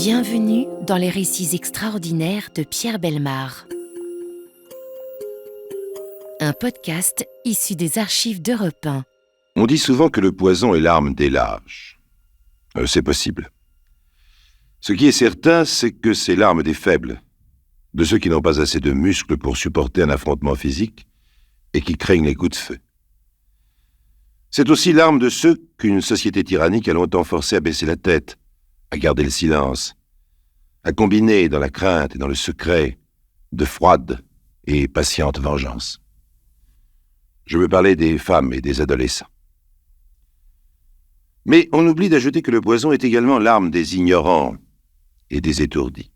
Bienvenue dans les récits extraordinaires de Pierre Bellemare. Un podcast issu des archives d'Europe 1. On dit souvent que le poison est l'arme des lâches. C'est possible. Ce qui est certain, c'est que c'est l'arme des faibles, de ceux qui n'ont pas assez de muscles pour supporter un affrontement physique et qui craignent les coups de feu. C'est aussi l'arme de ceux qu'une société tyrannique a longtemps forcé à baisser la tête, à garder le silence, à combiner dans la crainte et dans le secret de froide et patiente vengeance. Je veux parler des femmes et des adolescents. Mais on oublie d'ajouter que le poison est également l'arme des ignorants et des étourdis.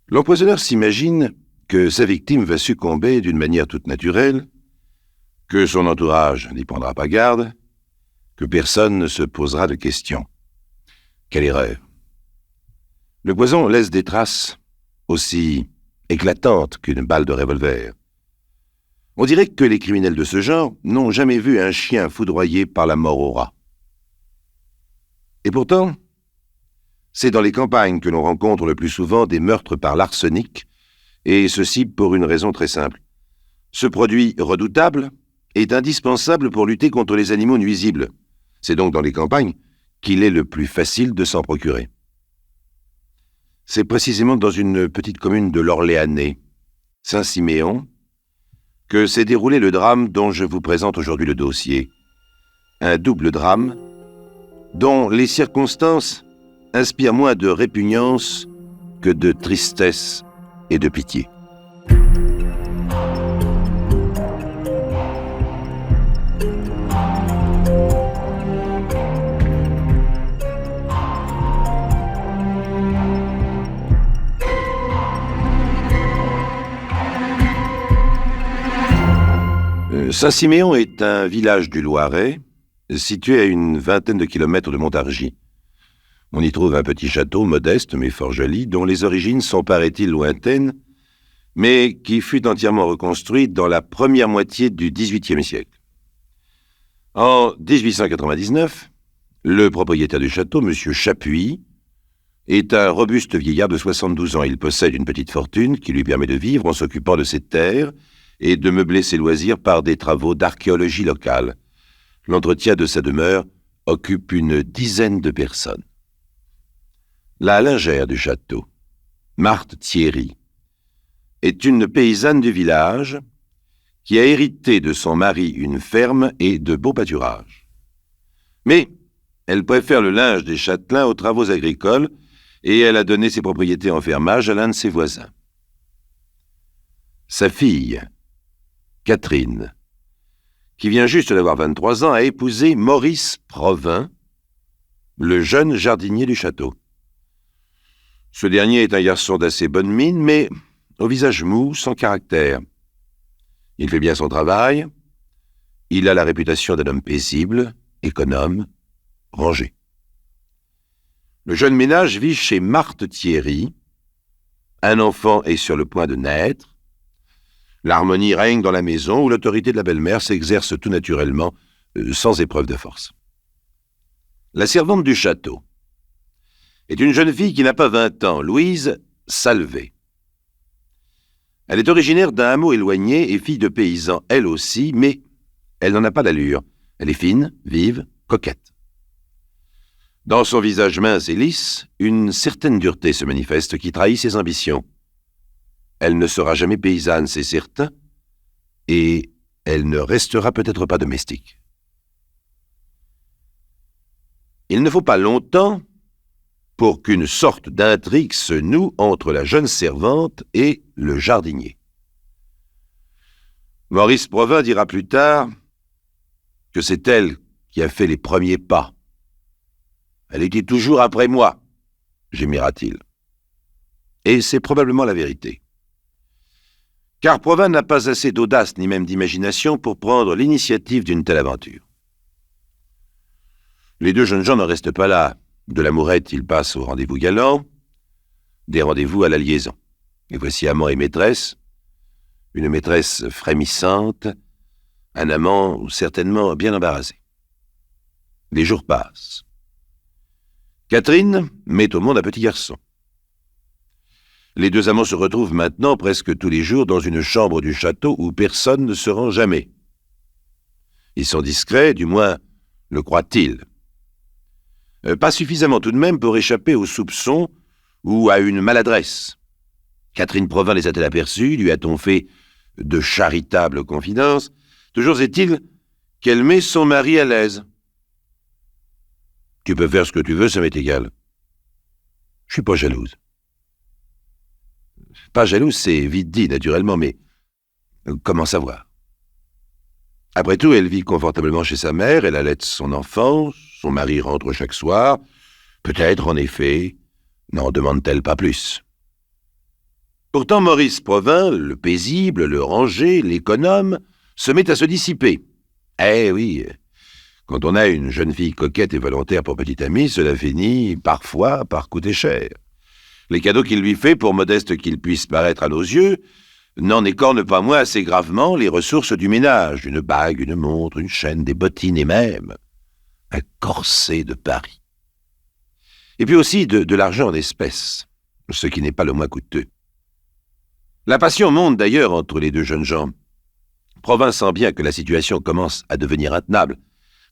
L'empoisonneur s'imagine que sa victime va succomber d'une manière toute naturelle, que son entourage n'y prendra pas garde, que personne ne se posera de questions. Quelle erreur! Le poison laisse des traces aussi éclatantes qu'une balle de revolver. On dirait que les criminels de ce genre n'ont jamais vu un chien foudroyé par la mort au rat. Et pourtant, c'est dans les campagnes que l'on rencontre le plus souvent des meurtres par l'arsenic, et ceci pour une raison très simple. Ce produit redoutable est indispensable pour lutter contre les animaux nuisibles. C'est donc dans les campagnes qu'il est le plus facile de s'en procurer. C'est précisément dans une petite commune de l'Orléanais, Saint-Siméon, que s'est déroulé le drame dont je vous présente aujourd'hui le dossier. Un double drame dont les circonstances inspirent moins de répugnance que de tristesse et de pitié. Saint-Siméon est un village du Loiret, situé à une vingtaine de kilomètres de Montargis. On y trouve un petit château modeste mais fort joli, dont les origines sont, paraît-il, lointaines, mais qui fut entièrement reconstruit dans la première moitié du XVIIIe siècle. En 1899, le propriétaire du château, M. Chapuis, est un robuste vieillard de 72 ans. Il possède une petite fortune qui lui permet de vivre en s'occupant de ses terres et de meubler ses loisirs par des travaux d'archéologie locale. L'entretien de sa demeure occupe une dizaine de personnes. La lingère du château, Marthe Thierry, est une paysanne du village qui a hérité de son mari une ferme et de beaux pâturages. Mais elle préfère le linge des châtelains aux travaux agricoles et elle a donné ses propriétés en fermage à l'un de ses voisins. Sa fille, Catherine, qui vient juste d'avoir 23 ans, a épousé Maurice Provin, le jeune jardinier du château. Ce dernier est un garçon d'assez bonne mine, mais au visage mou, sans caractère. Il fait bien son travail, il a la réputation d'un homme paisible, économe, rangé. Le jeune ménage vit chez Marthe Thierry. Un enfant est sur le point de naître. L'harmonie règne dans la maison où l'autorité de la belle-mère s'exerce tout naturellement, sans épreuve de force. La servante du château est une jeune fille qui n'a pas 20 ans, Louise Salvé. Elle est originaire d'un hameau éloigné et fille de paysan, elle aussi, mais elle n'en a pas d'allure. Elle est fine, vive, coquette. Dans son visage mince et lisse, une certaine dureté se manifeste qui trahit ses ambitions. Elle ne sera jamais paysanne, c'est certain, et elle ne restera peut-être pas domestique. Il ne faut pas longtemps pour qu'une sorte d'intrigue se noue entre la jeune servante et le jardinier. Maurice Provin dira plus tard que c'est elle qui a fait les premiers pas. Elle était toujours après moi, gémira-t-il. Et c'est probablement la vérité. Car Provin n'a pas assez d'audace ni même d'imagination pour prendre l'initiative d'une telle aventure. Les deux jeunes gens n'en restent pas là. De l'amourette, ils passent au rendez-vous galant, des rendez-vous à la liaison. Et voici amant et maîtresse, une maîtresse frémissante, un amant certainement bien embarrassé. Les jours passent. Catherine met au monde un petit garçon. Les deux amants se retrouvent maintenant presque tous les jours dans une chambre du château où personne ne se rend jamais. Ils sont discrets, du moins le croient-ils. Pas suffisamment tout de même pour échapper aux soupçons ou à une maladresse. Catherine Provin les a-t-elle aperçus? Lui a-t-on fait de charitables confidences? Toujours est-il qu'elle met son mari à l'aise. Tu peux faire ce que tu veux, ça m'est égal. Je suis pas jalouse. Pas jalouse, c'est vite dit, naturellement, mais comment savoir? Après tout, elle vit confortablement chez sa mère, elle allaite son enfant, son mari rentre chaque soir. Peut-être, en effet, n'en demande-t-elle pas plus. Pourtant, Maurice Provin, le paisible, le rangé, l'économe, se met à se dissiper. Eh oui, quand on a une jeune fille coquette et volontaire pour petite amie, cela finit parfois par coûter cher. Les cadeaux qu'il lui fait, pour modestes qu'ils puissent paraître à nos yeux, n'en écornent pas moins assez gravement les ressources du ménage, une bague, une montre, une chaîne, des bottines et même un corset de Paris. Et puis aussi de l'argent en espèces, ce qui n'est pas le moins coûteux. La passion monte d'ailleurs entre les deux jeunes gens. Provin sent bien que la situation commence à devenir intenable,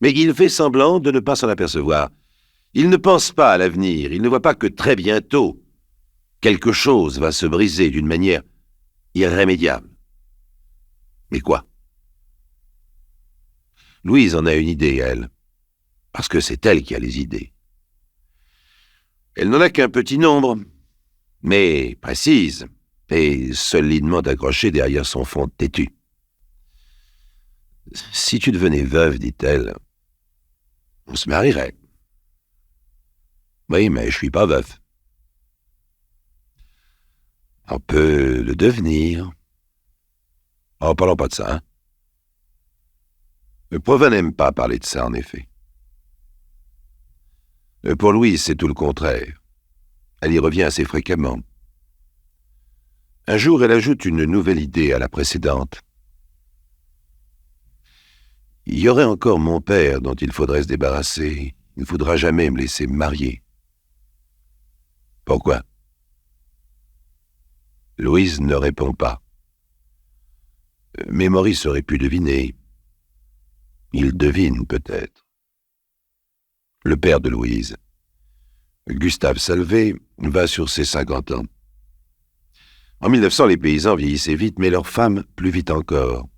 mais il fait semblant de ne pas s'en apercevoir. Il ne pense pas à l'avenir, il ne voit pas que très bientôt, quelque chose va se briser d'une manière irrémédiable. Mais quoi? Louise en a une idée, elle, parce que c'est elle qui a les idées. Elle n'en a qu'un petit nombre, mais précise, et solidement accrochée derrière son fond têtu. « Si tu devenais veuve, dit-elle, on se marierait. » « Oui, mais je suis pas veuf. »« On peut le devenir. » « Oh, parlons pas de ça, hein. » Provin n'aime pas parler de ça, en effet. Pour Louise, c'est tout le contraire. Elle y revient assez fréquemment. Un jour, elle ajoute une nouvelle idée à la précédente. « Il y aurait encore mon père dont il faudrait se débarrasser. Il ne faudra jamais me laisser me marier. » Pourquoi? Louise ne répond pas. Mais Maurice aurait pu deviner. Il devine peut-être. Le père de Louise, Gustave Salvé, va sur ses 50 ans. En 1900, les paysans vieillissaient vite, mais leurs femmes plus vite encore.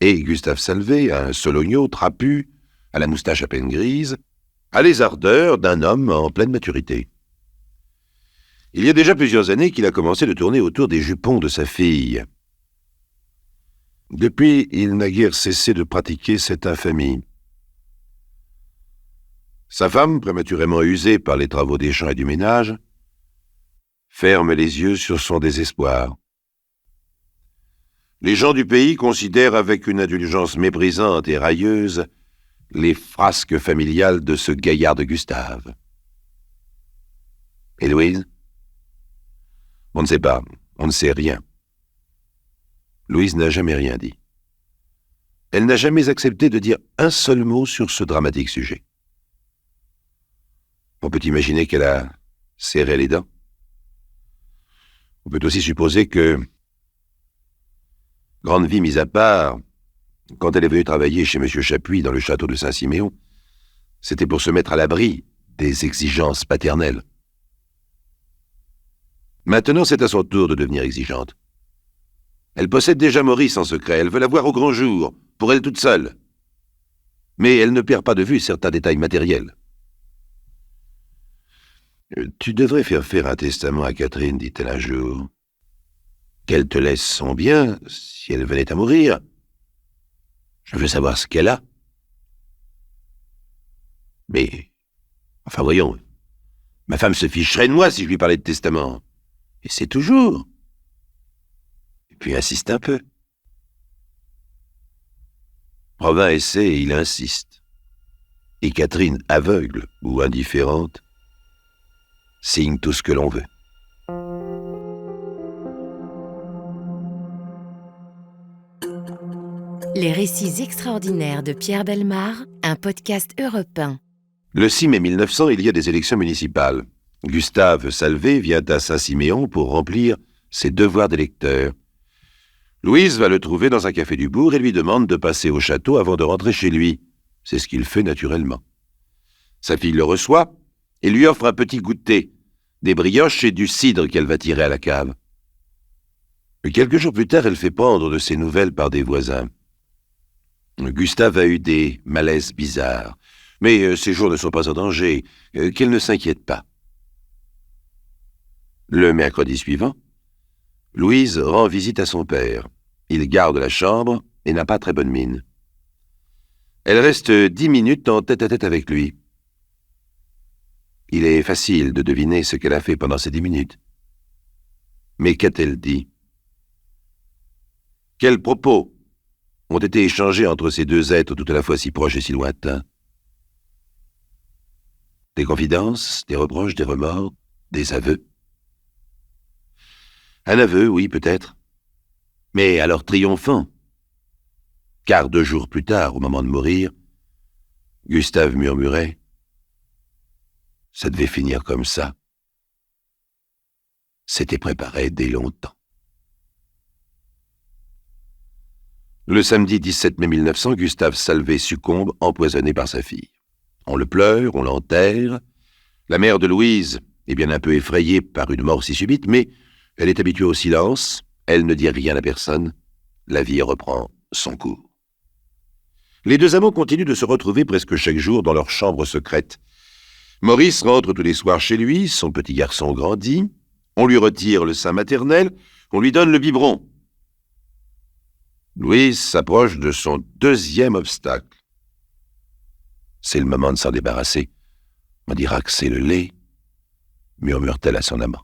Et Gustave Salvé, un sologno trapu, à la moustache à peine grise, a les ardeurs d'un homme en pleine maturité. Il y a déjà plusieurs années qu'il a commencé de tourner autour des jupons de sa fille. Depuis, il n'a guère cessé de pratiquer cette infamie. Sa femme, prématurément usée par les travaux des champs et du ménage, ferme les yeux sur son désespoir. Les gens du pays considèrent avec une indulgence méprisante et railleuse les frasques familiales de ce gaillard de Gustave. Et Louise? On ne sait pas, on ne sait rien. Louise n'a jamais rien dit. Elle n'a jamais accepté de dire un seul mot sur ce dramatique sujet. On peut imaginer qu'elle a serré les dents. On peut aussi supposer que, grande vie mise à part, quand elle est venue travailler chez M. Chapuis dans le château de Saint-Siméon, c'était pour se mettre à l'abri des exigences paternelles. Maintenant, c'est à son tour de devenir exigeante. Elle possède déjà Maurice en secret, elle veut la voir au grand jour, pour elle toute seule. Mais elle ne perd pas de vue certains détails matériels. « Tu devrais faire un testament à Catherine, dit-elle un jour. Qu'elle te laisse son bien, si elle venait à mourir. Je veux savoir ce qu'elle a. » Mais, enfin voyons, ma femme se ficherait de moi si je lui parlais de testament. Et c'est toujours. Et puis insiste un peu. Provin essaie et il insiste. Et Catherine, aveugle ou indifférente, signe tout ce que l'on veut. Les récits extraordinaires de Pierre Bellemare, un podcast Europe 1. Le 6 mai 1900, il y a des élections municipales. Gustave Salvé vient à Saint-Siméon pour remplir ses devoirs d'électeur. Louise va le trouver dans un café du bourg et lui demande de passer au château avant de rentrer chez lui. C'est ce qu'il fait naturellement. Sa fille le reçoit et lui offre un petit goûter, des brioches et du cidre qu'elle va tirer à la cave. Quelques jours plus tard, elle fait prendre de ses nouvelles par des voisins. Gustave a eu des malaises bizarres, mais ses jours ne sont pas en danger, qu'elle ne s'inquiète pas. Le mercredi suivant, Louise rend visite à son père. Il garde la chambre et n'a pas très bonne mine. Elle reste 10 minutes en tête-à-tête avec lui. Il est facile de deviner ce qu'elle a fait pendant ces 10 minutes. Mais qu'a-t-elle dit? Quels propos ont été échangés entre ces deux êtres tout à la fois si proches et si lointains? Des confidences, des reproches, des remords, des aveux? Un aveu, oui, peut-être. Mais alors triomphant. Car 2 jours plus tard, au moment de mourir, Gustave murmurait « Ça devait finir comme ça. C'était préparé dès longtemps. » Le samedi 17 mai 1900, Gustave Salvé succombe, empoisonné par sa fille. On le pleure, on l'enterre. La mère de Louise est bien un peu effrayée par une mort si subite, mais elle est habituée au silence, elle ne dit rien à personne. La vie reprend son cours. Les deux amants continuent de se retrouver presque chaque jour dans leur chambre secrète. Maurice rentre tous les soirs chez lui, son petit garçon grandit, on lui retire le sein maternel, on lui donne le biberon. Louise s'approche de son 2e obstacle. C'est le moment de s'en débarrasser. On dira que c'est le lait, murmure-t-elle à son amant.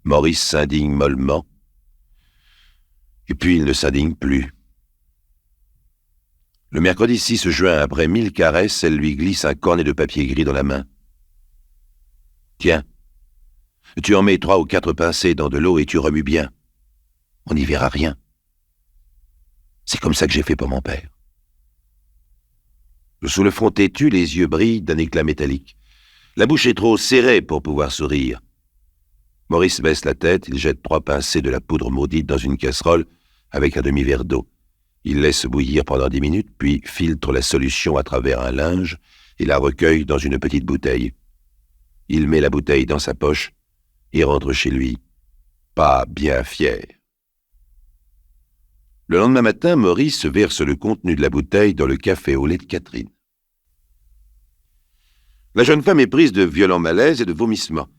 Maurice s'indigne mollement, et puis il ne s'indigne plus. Le mercredi 6 juin, après 1000 caresses, elle lui glisse un cornet de papier gris dans la main. « Tiens, tu en mets 3 ou 4 pincées dans de l'eau et tu remues bien. On n'y verra rien. C'est comme ça que j'ai fait pour mon père. » Sous le front têtu, les yeux brillent d'un éclat métallique. La bouche est trop serrée pour pouvoir sourire. Maurice baisse la tête, il jette 3 pincées de la poudre maudite dans une casserole avec un demi-verre d'eau. Il laisse bouillir pendant 10 minutes, puis filtre la solution à travers un linge et la recueille dans une petite bouteille. Il met la bouteille dans sa poche et rentre chez lui, pas bien fier. Le lendemain matin, Maurice verse le contenu de la bouteille dans le café au lait de Catherine. La jeune femme est prise de violents malaises et de vomissements.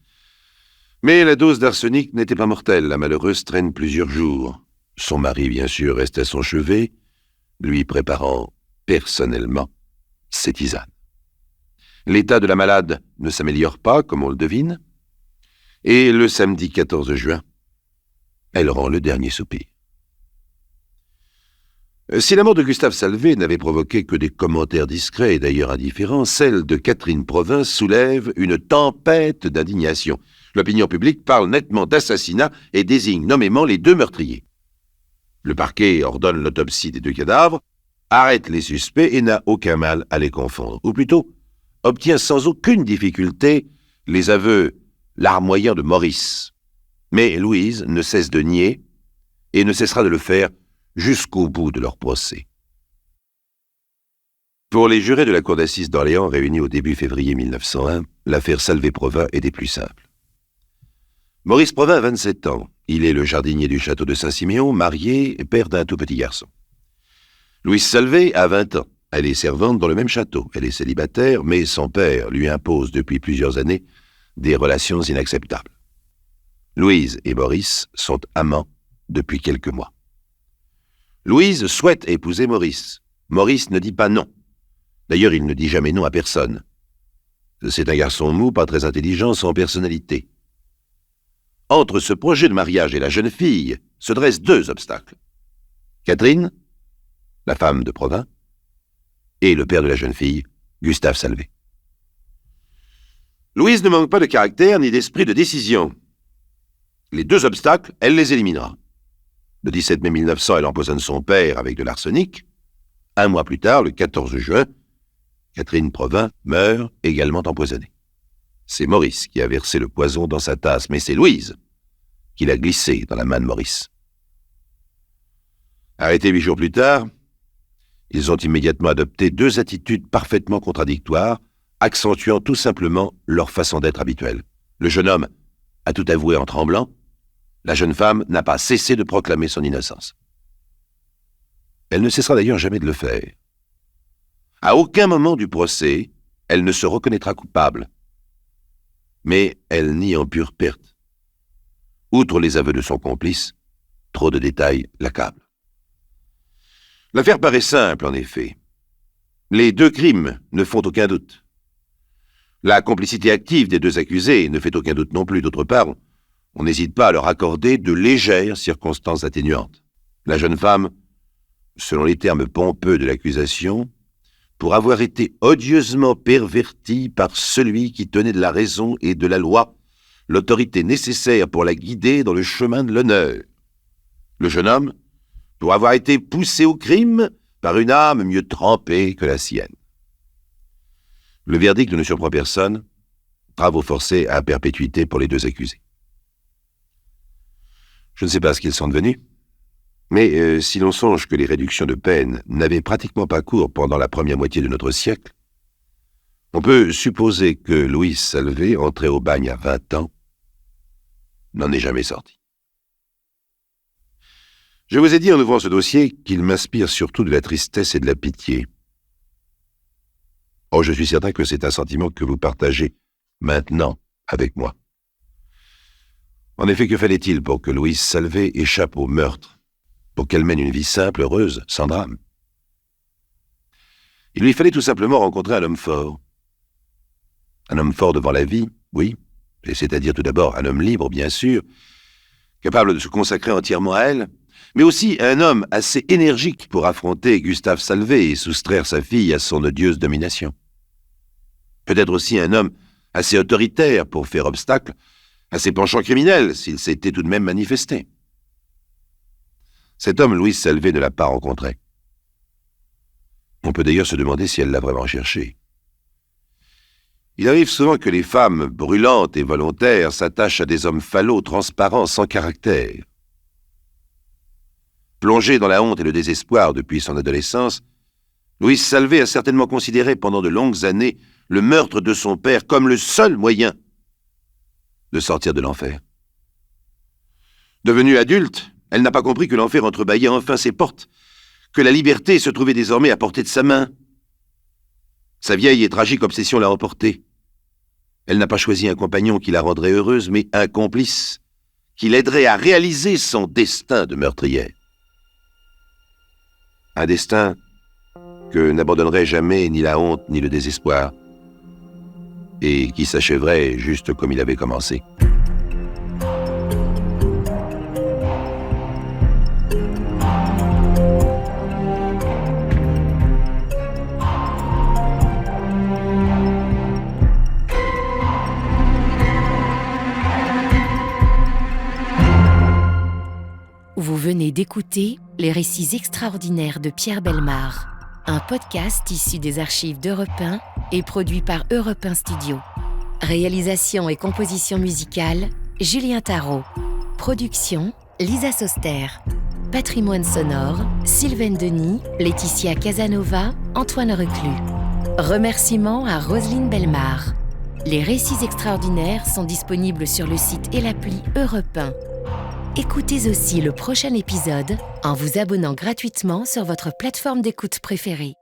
Mais la dose d'arsenic n'était pas mortelle, la malheureuse traîne plusieurs jours. Son mari, bien sûr, reste à son chevet, lui préparant personnellement ses tisanes. L'état de la malade ne s'améliore pas, comme on le devine, et le samedi 14 juin, elle rend le dernier soupir. Si la mort de Gustave Salvé n'avait provoqué que des commentaires discrets et d'ailleurs indifférents, celle de Catherine Provins soulève une tempête d'indignation. L'opinion publique parle nettement d'assassinat et désigne nommément les 2 meurtriers. Le parquet ordonne l'autopsie des 2 cadavres, arrête les suspects et n'a aucun mal à les confondre. Ou plutôt, obtient sans aucune difficulté les aveux larmoyants de Maurice. Mais Louise ne cesse de nier et ne cessera de le faire jusqu'au bout de leur procès. Pour les jurés de la cour d'assises d'Orléans réunis au début février 1901, l'affaire Salvé-Provins est des plus simples. Maurice Provins a 27 ans. Il est le jardinier du château de Saint-Siméon, marié et père d'un tout petit garçon. Louise Salvé a 20 ans. Elle est servante dans le même château. Elle est célibataire, mais son père lui impose depuis plusieurs années des relations inacceptables. Louise et Maurice sont amants depuis quelques mois. Louise souhaite épouser Maurice. Maurice ne dit pas non. D'ailleurs, il ne dit jamais non à personne. C'est un garçon mou, pas très intelligent, sans personnalité. Entre ce projet de mariage et la jeune fille se dressent 2 obstacles. Catherine, la femme de Provins, et le père de la jeune fille, Gustave Salvé. Louise ne manque pas de caractère ni d'esprit de décision. Les 2 obstacles, elle les éliminera. Le 17 mai 1900, elle empoisonne son père avec de l'arsenic. 1 mois plus tard, le 14 juin, Catherine Provins meurt également empoisonnée. C'est Maurice qui a versé le poison dans sa tasse, mais c'est Louise qui l'a glissé dans la main de Maurice. Arrêtés 8 jours plus tard, ils ont immédiatement adopté 2 attitudes parfaitement contradictoires, accentuant tout simplement leur façon d'être habituelle. Le jeune homme a tout avoué en tremblant. La jeune femme n'a pas cessé de proclamer son innocence. Elle ne cessera d'ailleurs jamais de le faire. À aucun moment du procès, elle ne se reconnaîtra coupable. Mais elle nie en pure perte. Outre les aveux de son complice, trop de détails l'accablent. L'affaire paraît simple, en effet. Les 2 crimes ne font aucun doute. La complicité active des 2 accusés ne fait aucun doute non plus. D'autre part, on n'hésite pas à leur accorder de légères circonstances atténuantes. La jeune femme, selon les termes pompeux de l'accusation, pour avoir été odieusement pervertie par celui qui tenait de la raison et de la loi, l'autorité nécessaire pour la guider dans le chemin de l'honneur. Le jeune homme, pour avoir été poussé au crime par une âme mieux trempée que la sienne. Le verdict ne surprend personne, travaux forcés à perpétuité pour les 2 accusés. Je ne sais pas ce qu'ils sont devenus, mais si l'on songe que les réductions de peine n'avaient pratiquement pas cours pendant la première moitié de notre siècle, on peut supposer que Louis Salvé, entré au bagne à 20 ans, n'en est jamais sorti. Je vous ai dit en ouvrant ce dossier qu'il m'inspire surtout de la tristesse et de la pitié. Oh, je suis certain que c'est un sentiment que vous partagez maintenant avec moi. En effet, que fallait-il pour que Louise Salvé échappe au meurtre, pour qu'elle mène une vie simple, heureuse, sans drame? Il lui fallait tout simplement rencontrer un homme fort. Un homme fort devant la vie, oui, et c'est-à-dire tout d'abord un homme libre, bien sûr, capable de se consacrer entièrement à elle, mais aussi un homme assez énergique pour affronter Gustave Salvé et soustraire sa fille à son odieuse domination. Peut-être aussi un homme assez autoritaire pour faire obstacle à ses penchants criminels, s'il s'était tout de même manifesté. Cet homme, Louise Salvé, ne l'a pas rencontré. On peut d'ailleurs se demander si elle l'a vraiment cherché. Il arrive souvent que les femmes brûlantes et volontaires s'attachent à des hommes falots, transparents, sans caractère. Plongée dans la honte et le désespoir depuis son adolescence, Louise Salvé a certainement considéré pendant de longues années le meurtre de son père comme le seul moyen de sortir de l'enfer. Devenue adulte, elle n'a pas compris que l'enfer entrebâillait enfin ses portes, que la liberté se trouvait désormais à portée de sa main. Sa vieille et tragique obsession l'a emportée. Elle n'a pas choisi un compagnon qui la rendrait heureuse, mais un complice qui l'aiderait à réaliser son destin de meurtrière. Un destin que n'abandonnerait jamais ni la honte ni le désespoir, et qui s'achèverait juste comme il avait commencé. Vous venez d'écouter Les récits extraordinaires de Pierre Bellemare, un podcast issu des archives d'Europe 1 et produit par Europe 1 Studio. Réalisation et composition musicale, Julien Tarot. Production, Lisa Soster. Patrimoine sonore, Sylvaine Denis, Laetitia Casanova, Antoine Reclus. Remerciements à Roselyne Bellemare. Les récits extraordinaires sont disponibles sur le site et l'appli Europe 1. Écoutez aussi le prochain épisode en vous abonnant gratuitement sur votre plateforme d'écoute préférée.